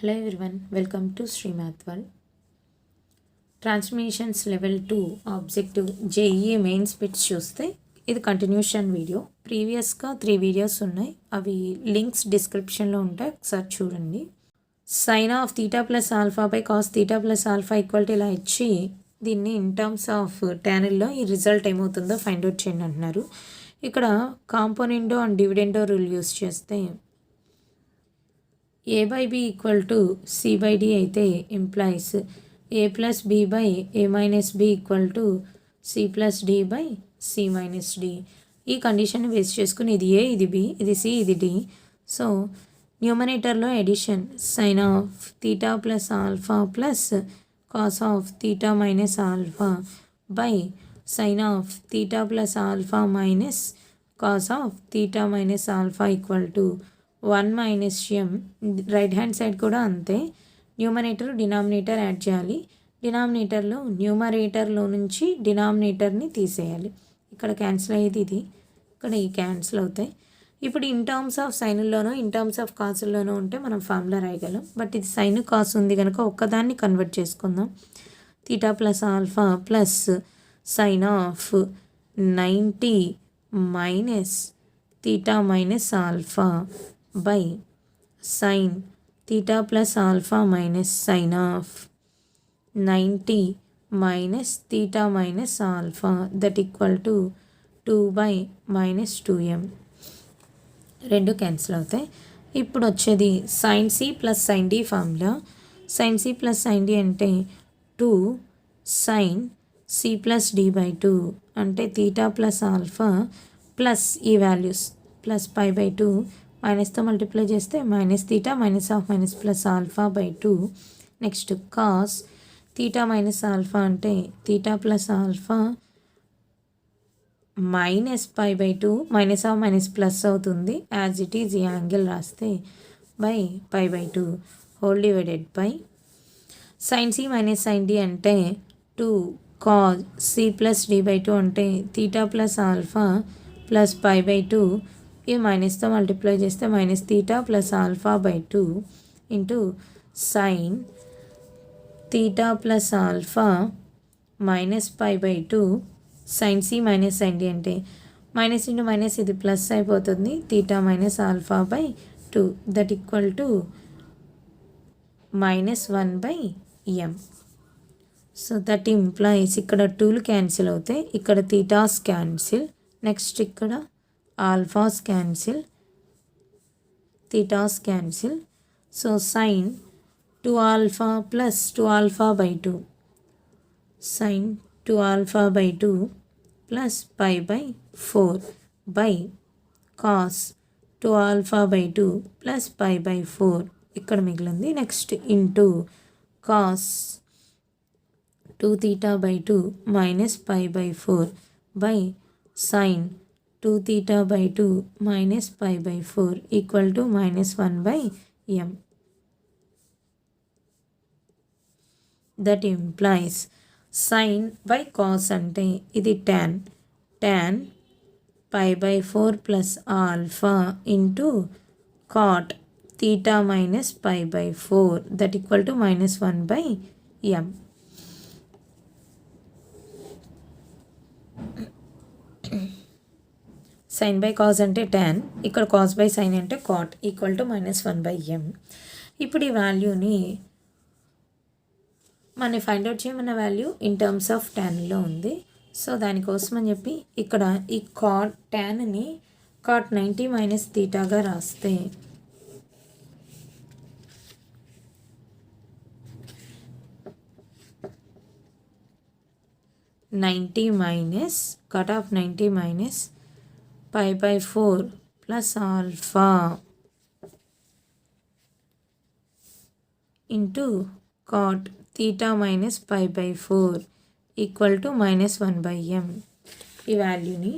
Hello everyone, welcome to Sri Math World. Transformations level 2 objective JEE mains bits చూస్తే ఇది continuation video. ప్రీవియస్గా 3 videos ఉన్నాయి, అవి links డిస్క్రిప్షన్లో ఉంటాయి, ఒకసారి చూడండి. Sine of theta plus alpha by cos theta plus alpha equal to ఇలా ఇచ్చి దీన్ని ఇన్ టర్మ్స్ ఆఫ్ ట్యానల్లో ఈ రిజల్ట్ ఏమవుతుందో ఫైండ్ అవుట్ చేయండి అంటున్నారు. ఇక్కడ కాంపోనెంటో అండ్ డివిడెండో రూల్ యూస్ చేస్తే a by b equal to c by d అయితే implies a plus b by a minus b equal to c plus d by c minus d. ఈ condition base చేసుకుని ఇది a, ఇది b, ఇది c, ఇది d. So న్యూమరేటర్లో addition sine of theta plus alpha plus cos of theta minus alpha by sine of theta plus alpha minus cos of theta minus alpha equal to 1 minus m. Right hand side కూడా అంతే, numerator denominator add చేయాలి. డినామినేటర్లో న్యూమరేటర్లో నుంచి డినామినేటర్ని తీసేయాలి. ఇక్కడ cancel అయ్యేది ఇది, ఇక్కడ ఈ క్యాన్సిల్ అవుతాయి. ఇప్పుడు ఇన్ టర్మ్స్ ఆఫ్ సైన్లోనో ఇన్ టర్మ్స్ ఆఫ్ కాసుల్లోనో ఉంటే మనం ఫార్ములా రాయగలం, బట్ ఇది సైన్ కాసు ఉంది కనుక ఒక్కదాన్ని కన్వర్ట్ చేసుకుందాం. Theta plus alpha plus sine of 90 minus theta minus alpha by sin theta plus alpha minus sin of 90 minus theta minus alpha that equal to 2 by minus 2m. రెండు cancel అవుతాయి. ఇప్పుడు వచ్చేది sin c plus sin d formula. sin c plus sin d అంటే 2 sin c plus d by 2 అంటే theta plus alpha plus ఈ values plus pi by 2 మైనస్తో multiply చేస్తే minus theta minus of minus plus alpha by 2. Next cos theta minus alpha అంటే theta plus alpha minus pi by 2 minus of minus plus అవుతుంది, as it is ఈ angle రాస్తే by pi by 2 whole divided by sine C minus sine D అంటే 2 cos C plus D by 2 అంటే theta plus alpha plus pi by 2, ఈ మైనస్తో multiply చేస్తే minus theta plus alpha by 2 into sine theta plus alpha minus pi by 2 sine C minus sine D అంటే minus into minus ఇది plus అయిపోతుంది, theta minus alpha by 2 that equal to minus 1 by M. So that implies ఇక్కడ 2లు cancel అవుతాయి, ఇక్కడ thetas cancel, next ఇక్కడ alphas cancel, thetas cancel. So sine 2 alpha plus 2 alpha by 2 sine 2 alpha by 2 plus pi by 4 by cos 2 alpha by 2 plus pi by 4 ఇక్కడ మిగిలింది. Next into cos 2 theta by 2 minus pi by 4 by sine 2 theta by 2 minus pi by 4 equal to minus 1 by m. That implies sin by cos అంటే ఇది tan pi by 4 plus alpha into cot theta minus pi by 4 that equal to minus 1 by m. Sine by cos అంటే tan, ఇక్కడ cos by sine అంటే cot equal to minus 1 by M. ఇప్పుడు ఈ వాల్యూని మనం find out చేయమన్న value in terms of ట్యాన్లో ఉంది. సో దానికోసం అని చెప్పి ఇక్కడ ఈ కాట్ ట్యాన్ని కాట్ 90 మైనస్ తీటాగా రాస్తే cot of 90 minus pi by 4 plus alpha into cot theta minus pi by 4 equal to minus 1 by m. ఈ వాల్యూని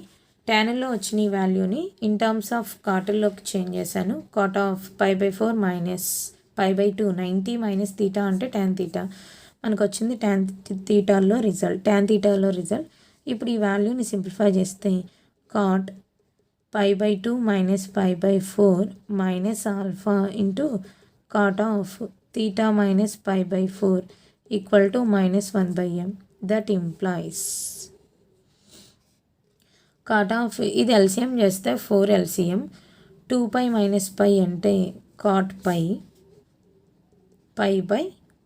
ట్యాన్లో వచ్చిన ఈ వాల్యూని ఇన్ టర్మ్స్ ఆఫ్ కాటల్లోకి చేంజ్ చేశాను. Cot of pi by 4 minus pi by 2 90 minus theta అంటే tan theta, మనకు వచ్చింది ట్యాన్ తీటాలో రిజల్ట్. ఇప్పుడు ఈ వాల్యూని సింప్లిఫై చేస్తే cot pi by 2 minus pi by 4 minus alpha into cot of theta minus pi by 4 equal to minus 1 by m. That implies cot of ఇది LCM చేస్తే 4 LCM 2 pi minus pi అంటే cot pi by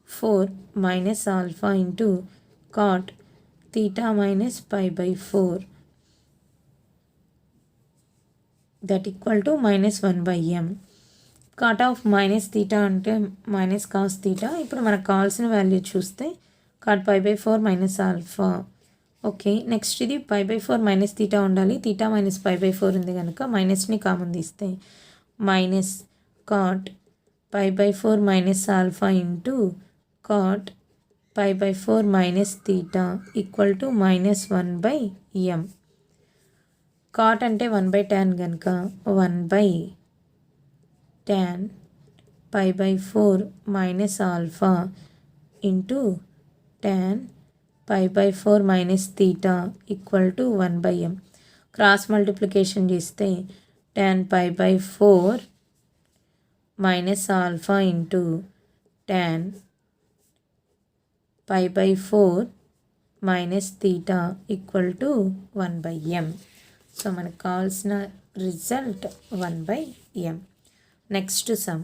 4 minus alpha into cot theta minus pi by 4 that equal to minus 1 by m. cot of minus theta అంటే minus cos theta. ఇప్పుడు మనకు కావాల్సిన value చూస్తే cot pi by 4 minus alpha. Okay, next ఇది pi by 4 minus theta ఉండాలి. Theta minus pi by 4 ఉంది కనుక మైనస్ని common తీస్తే minus cot pi by 4 minus alpha into cot pi by 4 minus theta equal to minus 1 by m. cot అంటే 1 by tan కనుక 1 by tan pi by 4 minus alpha into tan pi by 4 minus theta equal to 1 by m. Cross multiplication చేస్తే tan pi by 4 minus alpha into tan pi by 4 minus theta equal to 1 by m. So మనకు కావాల్సిన result 1 by m. Next sum.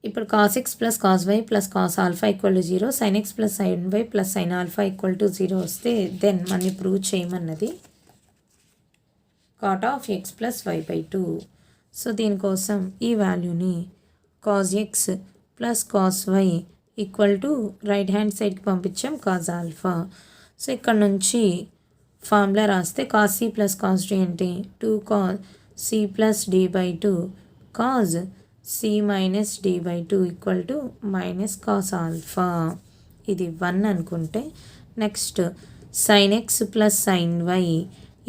ఇప్పుడు cos x plus cos y plus cos alpha equal to 0, sin x plus sin y plus sin alpha equal to 0 వస్తే then మనని prove చేయమన్నది cot of x plus y by 2. So దీనికోసం ఈ వాల్యూని cos x plus cos y equal to right hand సైడ్కి పంపించాం cos alpha. So ఇక్కడ నుంచి ఫార్ములా రాస్తే cos c plus cos d అంటే 2 cos c plus d by 2 cos c minus d by 2 equal to minus cos alpha. ఇది 1 అనుకుంటే next sin x plus sin y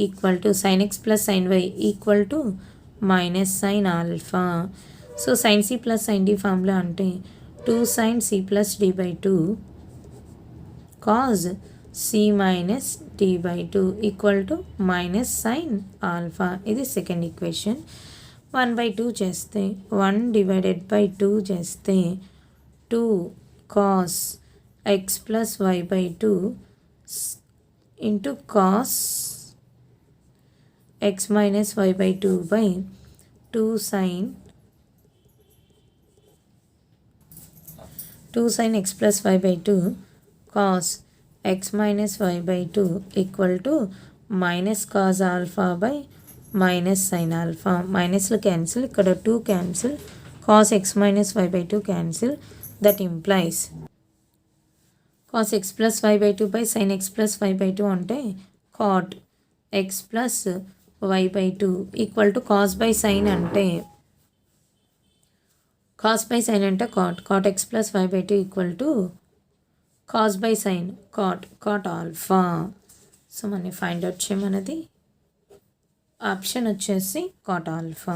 equal to sin x plus sin y equal to minus sin alpha. So sin c plus sin d formula అంటే 2 sin c plus d by 2 cos c minus d by 2 equal to minus sine alpha. ఇది second equation. 1 by 2 చేస్తే 1 divided by 2 చేస్తే 2 cos x plus y by 2 into cos x minus y by 2 by 2 sin x plus y by 2 cos x minus y by 2 equal to minus cos alpha by minus sin alpha. మైనస్లు cancel, ఇక్కడ 2 cancel, cos x minus y by 2 cancel. That implies cos x plus y by 2 by sin x plus y by 2 అంటే cot x plus y by 2 equal to cos by sin అంటే cos by sin అంటే cot x plus y by 2 equal to cos by sin cot alpha. So మనం find out చేయమన్నది option వచ్చేసి cot alpha.